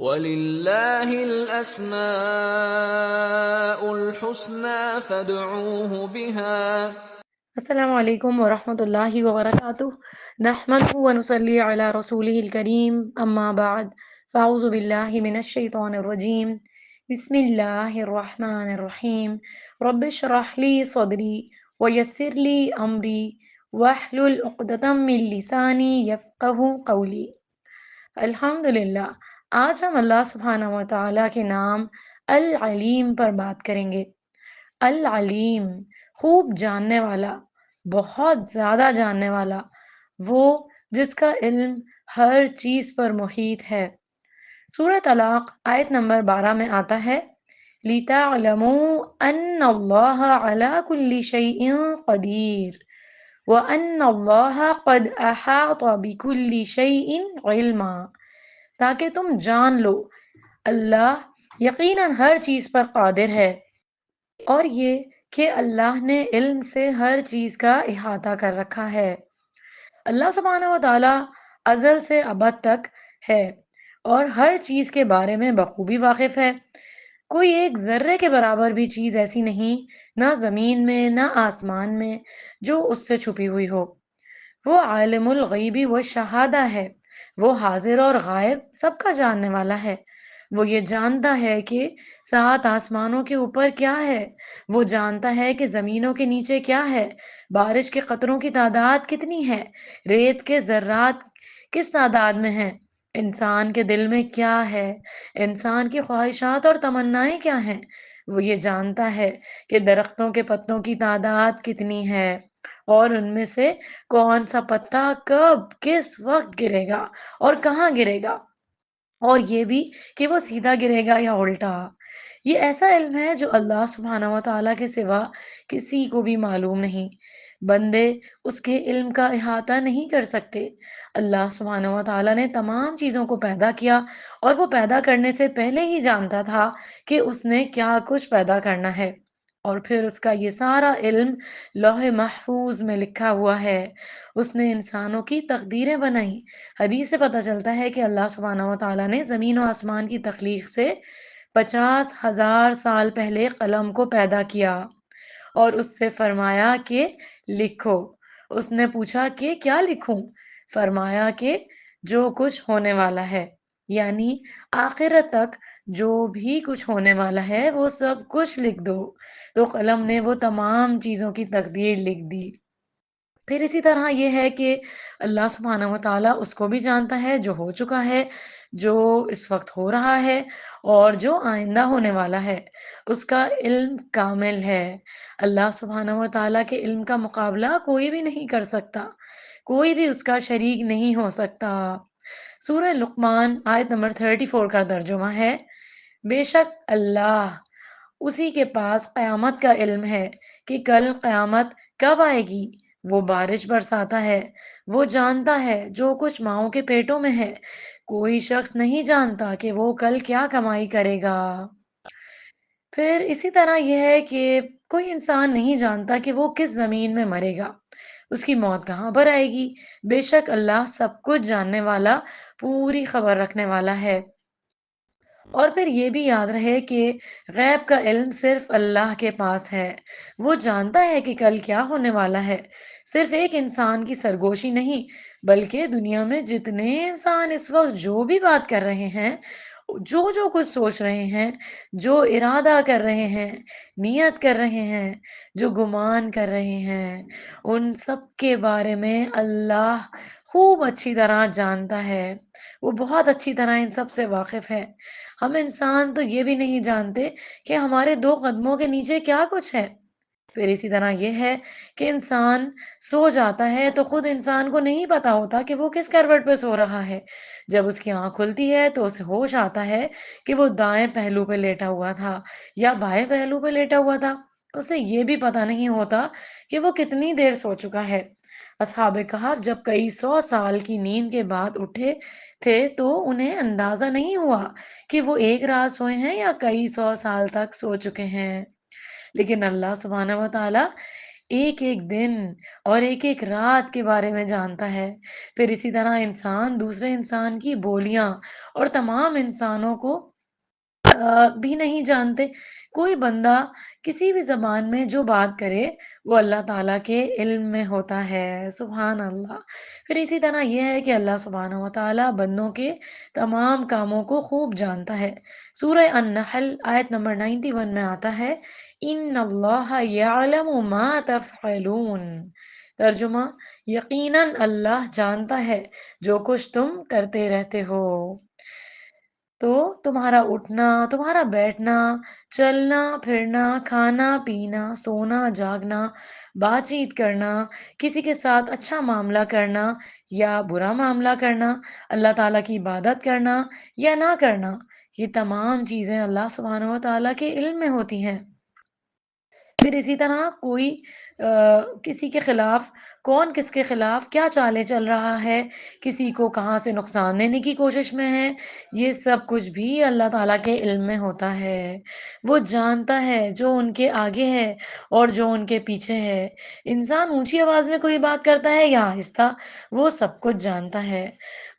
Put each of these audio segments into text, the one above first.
وَلِلَّهِ الْأَسْمَاءُ الْحُسْنَى فَادْعُوهُ بِهَا۔ السلام علیکم ورحمۃ اللہ وبرکاتہ، نحمده ونصلی علی رسولہ الکریم، اما بعد فاعوذ باللہ من الشیطان الرجیم، بسم اللہ الرحمن الرحیم، رب اشرح لی صدری ویسر لی امری واحلل عقدۃ من لسانی یفقہوا قولی۔ الحمدللہ، آج ہم اللہ سبحانہ و تعالیٰ کے نام العلیم پر بات کریں گے۔ العلیم، خوب جاننے والا، بہت زیادہ جاننے والا، وہ جس کا علم ہر چیز پر محیط ہے۔ سورہ طلاق آیت نمبر 12 میں آتا ہے لِتَعْلَمُوا أَنَّ اللَّهَ عَلَى كُلِّ شَيْءٍ قَدِيرٌ وَأَنَّ اللَّهَ قَدْ أَحَاطَ بِكُلِّ شَيْءٍ عِلْمًا، تاکہ تم جان لو اللہ یقیناً ہر چیز پر قادر ہے، اور یہ کہ اللہ نے علم سے ہر چیز کا احاطہ کر رکھا ہے۔ اللہ سبحانہ و تعالیٰ ازل سے ابد تک ہے اور ہر چیز کے بارے میں بخوبی واقف ہے۔ کوئی ایک ذرے کے برابر بھی چیز ایسی نہیں، نہ زمین میں نہ آسمان میں، جو اس سے چھپی ہوئی ہو۔ وہ عالم الغیبی و شہادہ ہے، وہ حاضر اور غائب سب کا جاننے والا ہے۔ وہ یہ جانتا ہے کہ 7 آسمانوں کے اوپر کیا ہے، وہ جانتا ہے کہ زمینوں کے نیچے کیا ہے، بارش کے قطروں کی تعداد کتنی ہے، ریت کے ذرات کس تعداد میں ہیں، انسان کے دل میں کیا ہے، انسان کی خواہشات اور تمنائیں کیا ہیں۔ وہ یہ جانتا ہے کہ درختوں کے پتوں کی تعداد کتنی ہے اور ان میں سے کون سا پتا کب کس وقت گرے گا اور کہاں گرے گا، اور یہ بھی کہ وہ سیدھا گرے گا یا الٹا۔ یہ ایسا علم ہے جو اللہ سبحانہ و تعالیٰ کے سوا کسی کو بھی معلوم نہیں۔ بندے اس کے علم کا احاطہ نہیں کر سکتے۔ اللہ سبحانہ و تعالیٰ نے تمام چیزوں کو پیدا کیا اور وہ پیدا کرنے سے پہلے ہی جانتا تھا کہ اس نے کیا کچھ پیدا کرنا ہے، اور پھر اس کا یہ سارا علم لوح محفوظ میں لکھا ہوا ہے۔ اس نے انسانوں کی تقدیریں بنائیں۔ حدیث سے پتہ چلتا ہے کہ اللہ سبحانہ و تعالیٰ نے زمین و آسمان کی تخلیق سے 50,000 سال پہلے قلم کو پیدا کیا اور اس سے فرمایا کہ لکھو۔ اس نے پوچھا کہ کیا لکھوں؟ فرمایا کہ جو کچھ ہونے والا ہے، یعنی آخرت تک جو بھی کچھ ہونے والا ہے وہ سب کچھ لکھ دو۔ تو قلم نے وہ تمام چیزوں کی تقدیر لکھ دی۔ پھر اسی طرح یہ ہے کہ اللہ سبحانہ و تعالیٰ اس کو بھی جانتا ہے جو ہو چکا ہے، جو اس وقت ہو رہا ہے اور جو آئندہ ہونے والا ہے۔ اس کا علم کامل ہے۔ اللہ سبحانہ و تعالیٰ کے علم کا مقابلہ کوئی بھی نہیں کر سکتا، کوئی بھی اس کا شریک نہیں ہو سکتا۔ سورہ لقمان آیت نمبر 34 کا ترجمہ ہے بے شک اللہ اسی کے پاس قیامت کا علم ہے کہ کل قیامت کب آئے گی۔ وہ بارش برساتا ہے، وہ جانتا ہے جو کچھ ماؤں کے پیٹوں میں ہے۔ کوئی شخص نہیں جانتا کہ وہ کل کیا کمائی کرے گا۔ پھر اسی طرح یہ ہے کہ کوئی انسان نہیں جانتا کہ وہ کس زمین میں مرے گا، اس کی موت کہاں پر آئے گی۔ بے شک اللہ سب کچھ جاننے والا، پوری خبر رکھنے والا ہے۔ اور پھر یہ بھی یاد رہے کہ غیب کا علم صرف اللہ کے پاس ہے۔ وہ جانتا ہے کہ کل کیا ہونے والا ہے۔ صرف ایک انسان کی سرگوشی نہیں، بلکہ دنیا میں جتنے انسان اس وقت جو بھی بات کر رہے ہیں، جو کچھ سوچ رہے ہیں، جو ارادہ کر رہے ہیں، نیت کر رہے ہیں، جو گمان کر رہے ہیں، ان سب کے بارے میں اللہ خوب اچھی طرح جانتا ہے۔ وہ بہت اچھی طرح ان سب سے واقف ہے۔ ہم انسان تو یہ بھی نہیں جانتے کہ ہمارے 2 قدموں کے نیچے کیا کچھ ہے۔ پھر اسی طرح یہ ہے کہ انسان سو جاتا ہے تو خود انسان کو نہیں پتا ہوتا کہ وہ کس کروٹ پہ سو رہا ہے۔ جب اس کی آنکھ کھلتی ہے تو اسے ہوش آتا ہے کہ وہ دائیں پہلو پہ لیٹا ہوا تھا یا بائیں پہلو پہ لیٹا ہوا تھا۔ اسے یہ بھی پتا نہیں ہوتا کہ وہ کتنی دیر سو چکا ہے۔ اصحاب کہف جب کئی 100 سال کی نیند کے بعد اٹھے تھے تو انہیں اندازہ نہیں ہوا کہ وہ ایک رات سوئے ہیں یا کئی 100 سال تک سو چکے ہیں۔ لیکن اللہ سبحانہ و تعالیٰ ایک ایک دن اور ایک ایک رات کے بارے میں جانتا ہے۔ پھر اسی طرح انسان دوسرے انسان کی بولیاں اور تمام انسانوں کو بھی نہیں جانتے۔ کوئی بندہ کسی بھی زبان میں جو بات کرے وہ اللہ تعالیٰ کے علم میں ہوتا ہے، سبحان اللہ۔ پھر اسی طرح یہ ہے کہ اللہ سبحانہ و تعالیٰ بندوں کے تمام کاموں کو خوب جانتا ہے۔ سورہ النحل آیت نمبر 91 میں آتا ہے ان اللہ یعلم ما تفعلون۔ ترجمہ، یقیناً اللہ جانتا ہے جو کچھ تم کرتے رہتے ہو۔ تو تمہارا اٹھنا، تمہارا بیٹھنا، چلنا پھرنا، کھانا پینا، سونا جاگنا، بات چیت کرنا، کسی کے ساتھ اچھا معاملہ کرنا یا برا معاملہ کرنا، اللہ تعالیٰ کی عبادت کرنا یا نہ کرنا، یہ تمام چیزیں اللہ سبحانہ و تعالیٰ کے علم میں ہوتی ہیں۔ پھر اسی طرح کوئی کسی کے خلاف، کون کس کے خلاف کیا چالیں چل رہا ہے، کسی کو کہاں سے نقصان دینے کی کوشش میں ہے، یہ سب کچھ بھی اللہ تعالیٰ کے علم میں ہوتا ہے۔ وہ جانتا ہے جو ان کے آگے ہے اور جو ان کے پیچھے ہے۔ انسان اونچی آواز میں کوئی بات کرتا ہے یا آہستہ، وہ سب کچھ جانتا ہے۔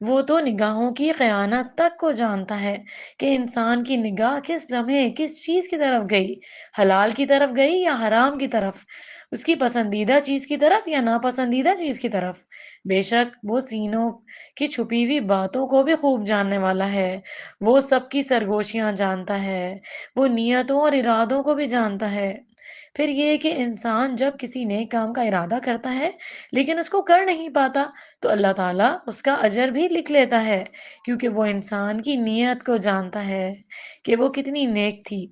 وہ تو نگاہوں کی خیانت تک کو جانتا ہے کہ انسان کی نگاہ کس لمحے کس چیز کی طرف گئی، حلال کی طرف گئی یا حرام کی طرف، اس کی پسندیدہ چیز کی طرف یا ناپسندیدہ چیز کی طرف۔ بے شک وہ سینوں کی چھپی ہوئی باتوں کو بھی خوب جاننے والا ہے۔ وہ سب کی سرگوشیاں جانتا ہے، وہ نیتوں اور ارادوں کو بھی جانتا ہے۔ پھر یہ کہ انسان جب کسی نیک کام کا ارادہ کرتا ہے لیکن اس کو کر نہیں پاتا تو اللہ تعالیٰ اس کا اجر بھی لکھ لیتا ہے، کیونکہ وہ انسان کی نیت کو جانتا ہے کہ وہ کتنی نیک تھی۔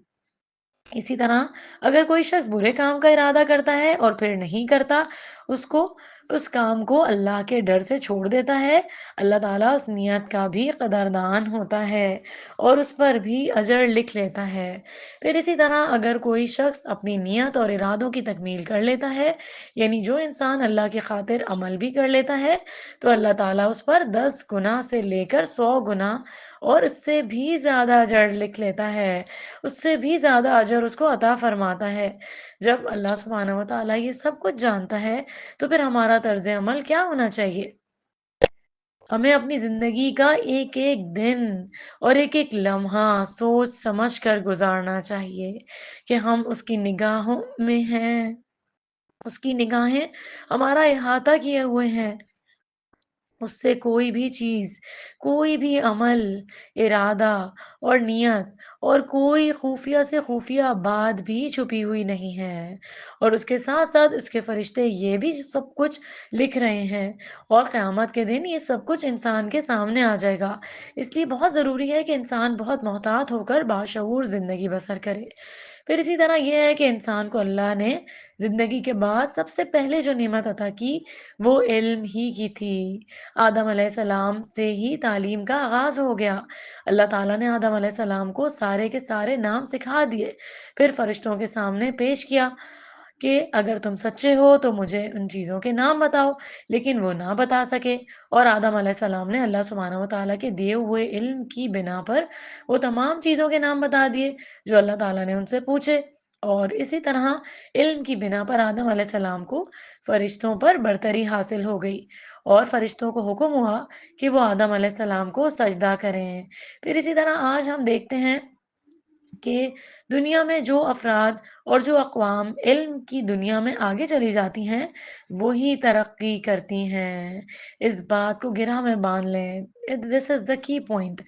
اسی طرح اگر کوئی شخص برے کام کا ارادہ کرتا ہے اور پھر نہیں کرتا اس کو، اس کام کو اللہ کے ڈر سے چھوڑ دیتا ہے، اللہ تعالیٰ اس نیت کا بھی قدردان ہوتا ہے اور اس پر بھی اجر لکھ لیتا ہے۔ پھر اسی طرح اگر کوئی شخص اپنی نیت اور ارادوں کی تکمیل کر لیتا ہے، یعنی جو انسان اللہ کی خاطر عمل بھی کر لیتا ہے، تو اللہ تعالیٰ اس پر 10 گنا سے لے کر 100 گنا اور اس سے بھی زیادہ اجر لکھ لیتا ہے، اس سے بھی زیادہ اجر اس کو عطا فرماتا ہے۔ جب اللہ سبحانہ و تعالیٰ یہ سب کچھ جانتا ہے تو پھر ہمارا طرز عمل کیا ہونا چاہیے؟ ہمیں اپنی زندگی کا ایک ایک دن اور ایک ایک لمحہ سوچ سمجھ کر گزارنا چاہیے کہ ہم اس کی نگاہوں میں ہیں، اس کی نگاہیں ہمارا احاطہ کیے ہوئے ہیں، اس سے کوئی بھی چیز، کوئی بھی عمل، ارادہ اور نیت اور کوئی خفیہ سے خفیہ بات بھی چھپی ہوئی نہیں ہے۔ اور اس کے ساتھ ساتھ اس کے فرشتے یہ بھی سب کچھ لکھ رہے ہیں، اور قیامت کے دن یہ سب کچھ انسان کے سامنے آ جائے گا۔ اس لیے بہت ضروری ہے کہ انسان بہت محتاط ہو کر باشعور زندگی بسر کرے۔ پھر اسی طرح یہ ہے کہ انسان کو اللہ نے زندگی کے بعد سب سے پہلے جو نعمت عطا کی وہ علم ہی کی تھی۔ آدم علیہ السلام سے ہی تعلیم کا آغاز ہو گیا۔ اللہ تعالیٰ نے آدم علیہ السلام کو سارے کے سارے نام سکھا دیے، پھر فرشتوں کے سامنے پیش کیا کہ اگر تم سچے ہو تو مجھے ان چیزوں کے نام بتاؤ، لیکن وہ نہ بتا سکے، اور آدم علیہ السلام نے اللہ سبحانہ و تعالیٰ کے دیے ہوئے علم کی بنا پر وہ تمام چیزوں کے نام بتا دیے جو اللہ تعالیٰ نے ان سے پوچھے۔ اور اسی طرح علم کی بنا پر آدم علیہ السلام کو فرشتوں پر برتری حاصل ہو گئی، اور فرشتوں کو حکم ہوا کہ وہ آدم علیہ السلام کو سجدہ کریں۔ پھر اسی طرح آج ہم دیکھتے ہیں کہ دنیا میں جو افراد اور جو اقوام علم کی دنیا میں آگے چلی جاتی ہیں وہی ترقی کرتی ہیں۔ اس بات کو گرہ میں باندھ لیں، دس از دا کی پوائنٹ۔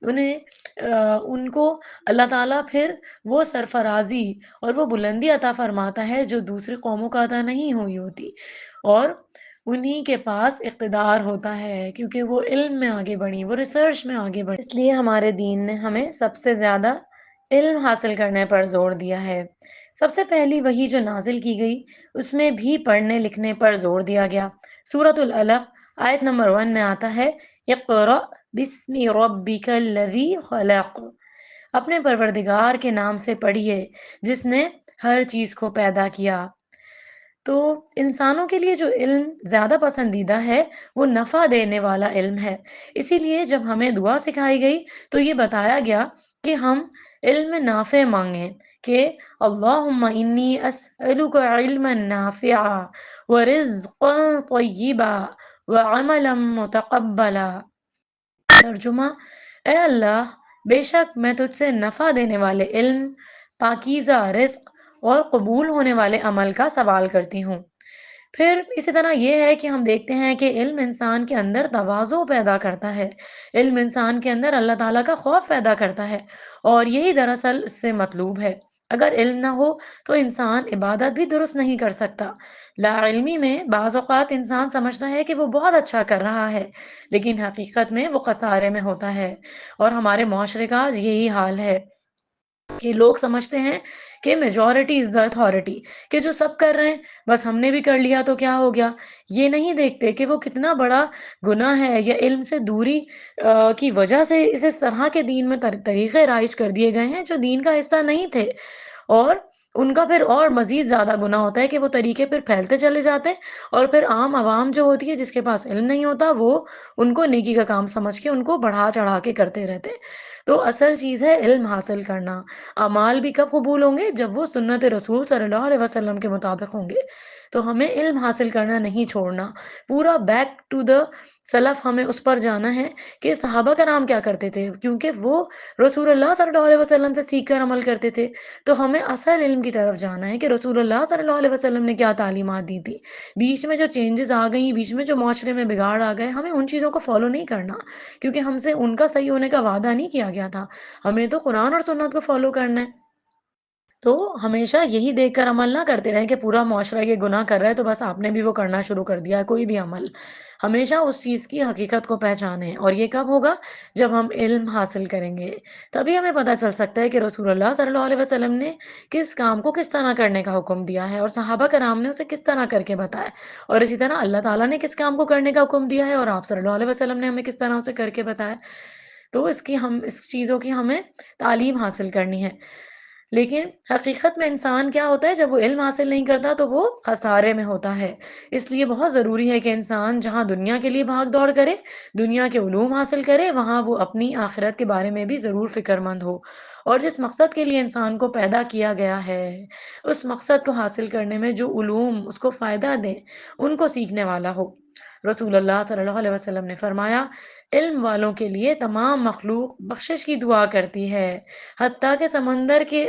ان کو اللہ تعالیٰ پھر وہ سرفرازی اور وہ بلندی عطا فرماتا ہے جو دوسری قوموں کا عطا نہیں ہوئی ہوتی، اور انہی کے پاس اقتدار ہوتا ہے کیونکہ وہ علم میں آگے بڑھی، وہ ریسرچ میں آگے بڑھی۔ اس لیے ہمارے دین نے ہمیں سب سے زیادہ علم حاصل کرنے پر زور دیا ہے۔ سب سے پہلی وحی جو نازل کی گئی اس میں بھی پڑھنے لکھنے پر زور دیا گیا۔ سورۃ العلق آیت نمبر 1 میں آتا ہے اقرأ بسم ربک الذی خلق، اپنے پروردگار کے نام سے پڑھیے جس نے ہر چیز کو پیدا کیا۔ تو انسانوں کے لیے جو علم زیادہ پسندیدہ ہے وہ نفع دینے والا علم ہے، اسی لیے جب ہمیں دعا سکھائی گئی تو یہ بتایا گیا کہ ہم علم نافع مانگیں، کہ اللہم انی اسألک علما نافعا ورزقا طیبا وعملا متقبلا۔ ترجمہ: اے اللہ، بے شک میں تجھ سے نفع دینے والے علم، پاکیزہ رزق اور قبول ہونے والے عمل کا سوال کرتی ہوں۔ پھر اسی طرح یہ ہے کہ ہم دیکھتے ہیں کہ علم انسان کے اندر تواضع پیدا کرتا ہے، علم انسان کے اندر اللہ تعالیٰ کا خوف پیدا کرتا ہے، اور یہی دراصل اس سے مطلوب ہے۔ اگر علم نہ ہو تو انسان عبادت بھی درست نہیں کر سکتا۔ لا علمی میں بعض اوقات انسان سمجھتا ہے کہ وہ بہت اچھا کر رہا ہے، لیکن حقیقت میں وہ خسارے میں ہوتا ہے، اور ہمارے معاشرے کا آج یہی حال ہے کہ لوگ سمجھتے ہیں کہ میجورٹی از دا اتھارٹی، کہ جو سب کر رہے ہیں بس ہم نے بھی کر لیا تو کیا ہو گیا۔ یہ نہیں دیکھتے کہ وہ کتنا بڑا گناہ ہے، یا علم سے دوری کی وجہ سے اس طرح کے دین میں طریقے رائج کر دیے گئے ہیں جو دین کا حصہ نہیں تھے، اور ان کا پھر اور مزید زیادہ گناہ ہوتا ہے کہ وہ طریقے پھر پھیلتے چلے جاتے ہیں، اور پھر عام عوام جو ہوتی ہے جس کے پاس علم نہیں ہوتا وہ ان کو نیکی کا کام سمجھ کے ان کو بڑھا چڑھا کے کرتے رہتے ہیں۔ تو اصل چیز ہے علم حاصل کرنا۔ اعمال بھی کب قبول ہوں گے؟ جب وہ سنت رسول صلی اللہ علیہ وسلم کے مطابق ہوں گے۔ تو ہمیں علم حاصل کرنا نہیں چھوڑنا، پورا بیک ٹو دا سلف ہمیں اس پر جانا ہے کہ صحابہ کرام کیا کرتے تھے، کیونکہ وہ رسول اللہ صلی اللہ علیہ وسلم سے سیکھ کر عمل کرتے تھے۔ تو ہمیں اصل علم کی طرف جانا ہے کہ رسول اللہ صلی اللہ علیہ وسلم نے کیا تعلیمات دی تھی۔ بیچ میں جو چینجز آ گئیں، بیچ میں جو معاشرے میں بگاڑ آ گئے، ہمیں ان چیزوں کو فالو نہیں کرنا، کیونکہ ہم سے ان کا صحیح ہونے کا وعدہ نہیں کیا گیا تھا۔ ہمیں تو قرآن اور سنت کو فالو کرنا ہے۔ تو ہمیشہ یہی دیکھ کر عمل نہ کرتے رہیں کہ پورا معاشرہ یہ گناہ کر رہا ہے تو بس آپ نے بھی وہ کرنا شروع کر دیا ہے، کوئی بھی عمل۔ ہمیشہ اس چیز کی حقیقت کو پہچانیں، اور یہ کب ہوگا؟ جب ہم علم حاصل کریں گے، تبھی ہمیں پتہ چل سکتا ہے کہ رسول اللہ صلی اللہ علیہ وسلم نے کس کام کو کس طرح کرنے کا حکم دیا ہے، اور صحابہ کرام نے اسے کس طرح کر کے بتایا، اور اسی طرح اللہ تعالیٰ نے کس کام کو کرنے کا حکم دیا ہے اور آپ صلی اللہ علیہ وسلم نے ہمیں کس طرح اسے کر کے بتایا۔ تو اس چیزوں کی ہمیں تعلیم حاصل کرنی ہے۔ لیکن حقیقت میں انسان کیا ہوتا ہے؟ جب وہ علم حاصل نہیں کرتا تو وہ خسارے میں ہوتا ہے۔ اس لیے بہت ضروری ہے کہ انسان جہاں دنیا کے لیے بھاگ دوڑ کرے، دنیا کے علوم حاصل کرے، وہاں وہ اپنی آخرت کے بارے میں بھی ضرور فکر مند ہو، اور جس مقصد کے لیے انسان کو پیدا کیا گیا ہے اس مقصد کو حاصل کرنے میں جو علوم اس کو فائدہ دیں ان کو سیکھنے والا ہو۔ رسول اللہ صلی اللہ علیہ وسلم نے فرمایا، علم والوں کے لیے تمام مخلوق بخشش کی دعا کرتی ہے، حتیٰ کہ سمندر کے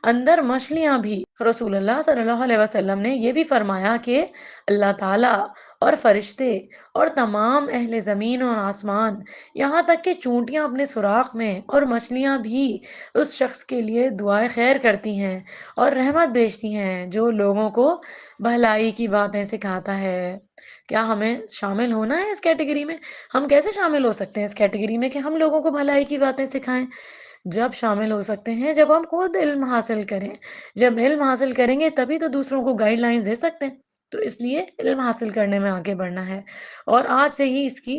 اندر مچھلیاں بھی۔ رسول اللہ صلی اللہ علیہ وسلم نے یہ بھی فرمایا کہ اللہ تعالیٰ اور فرشتے اور تمام اہل زمین اور آسمان، یہاں تک کہ چونٹیاں اپنے سوراخ میں اور مچھلیاں بھی اس شخص کے لیے دعائیں خیر کرتی ہیں اور رحمت بھیجتی ہیں جو لوگوں کو بھلائی کی باتیں سکھاتا ہے۔ کیا ہمیں شامل ہونا ہے اس کیٹیگری میں؟ ہم کیسے شامل ہو سکتے ہیں اس کیٹیگری میں کہ ہم لوگوں کو بھلائی کی باتیں سکھائیں؟ جب شامل ہو سکتے ہیں جب ہم خود علم حاصل کریں۔ جب علم حاصل کریں گے تبھی تو دوسروں کو گائیڈ لائنز دے سکتے ہیں۔ تو اس لیے علم حاصل کرنے میں آگے بڑھنا ہے، اور آج سے ہی اس کی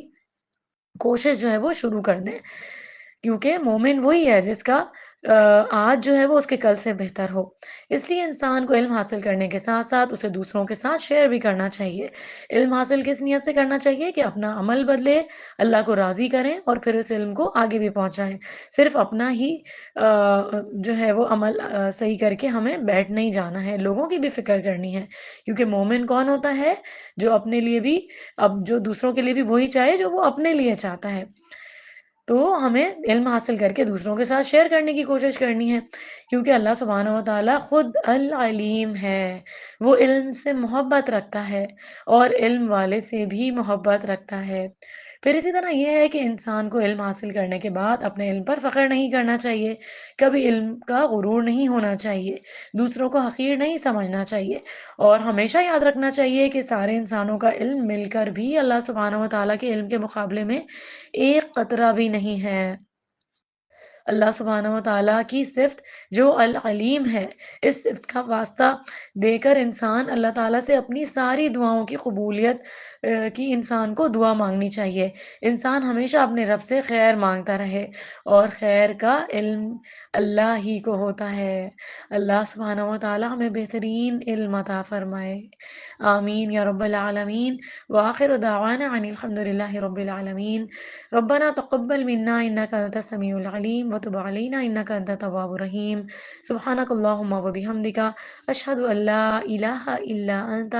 کوشش جو ہے وہ شروع کر دیں، کیونکہ مومن وہی ہے جس کا آج جو ہے وہ اس کے کل سے بہتر ہو۔ اس لیے انسان کو علم حاصل کرنے کے ساتھ ساتھ اسے دوسروں کے ساتھ شیئر بھی کرنا چاہیے۔ علم حاصل کس نیت سے کرنا چاہیے؟ کہ اپنا عمل بدلے، اللہ کو راضی کریں، اور پھر اس علم کو آگے بھی پہنچائیں۔ صرف اپنا ہی جو ہے وہ عمل صحیح کر کے ہمیں بیٹھ نہیں جانا ہے، لوگوں کی بھی فکر کرنی ہے، کیونکہ مومن کون ہوتا ہے؟ جو اپنے لیے بھی، اب جو دوسروں کے لیے بھی وہی چاہے جو وہ اپنے لیے چاہتا ہے۔ تو ہمیں علم حاصل کر کے دوسروں کے ساتھ شیئر کرنے کی کوشش کرنی ہے، کیونکہ اللہ سبحانہ و تعالیٰ خود العلیم ہے، وہ علم سے محبت رکھتا ہے اور علم والے سے بھی محبت رکھتا ہے۔ پھر اسی طرح یہ ہے کہ انسان کو علم حاصل کرنے کے بعد اپنے علم پر فخر نہیں کرنا چاہیے، کبھی علم کا غرور نہیں ہونا چاہیے، دوسروں کو حقیر نہیں سمجھنا چاہیے، اور ہمیشہ یاد رکھنا چاہیے کہ سارے انسانوں کا علم مل کر بھی اللہ سبحانہ و تعالیٰ کے علم کے مقابلے میں ایک قطرہ بھی نہیں ہے۔ اللہ سبحانہ و تعالیٰ کی صفت جو العلیم ہے، اس صفت کا واسطہ دے کر انسان اللہ تعالیٰ سے اپنی ساری دعاؤں کی قبولیت کی انسان کو دعا مانگنی چاہیے۔ انسان ہمیشہ اپنے رب سے خیر مانگتا رہے، اور خیر کا علم اللہ ہی کو ہوتا ہے۔ اللہ سبحانہ و تعالیٰ ہمیں بہترین علم عطا فرمائے، آمین یا رب العالمین۔ وآخر دعوانا عن الحمد للہ رب العالمین۔ ربنا تقبل منا انك انت السميع العليم وتب علينا إنك أنت التواب الرحيم. سبحانك اللهم وبحمدك أشهد أن لا إله إلا أنت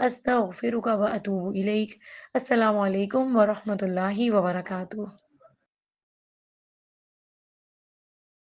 أستغفرك وأتوب إليك. السلام علیکم ورحمۃ اللہ وبرکاتہ.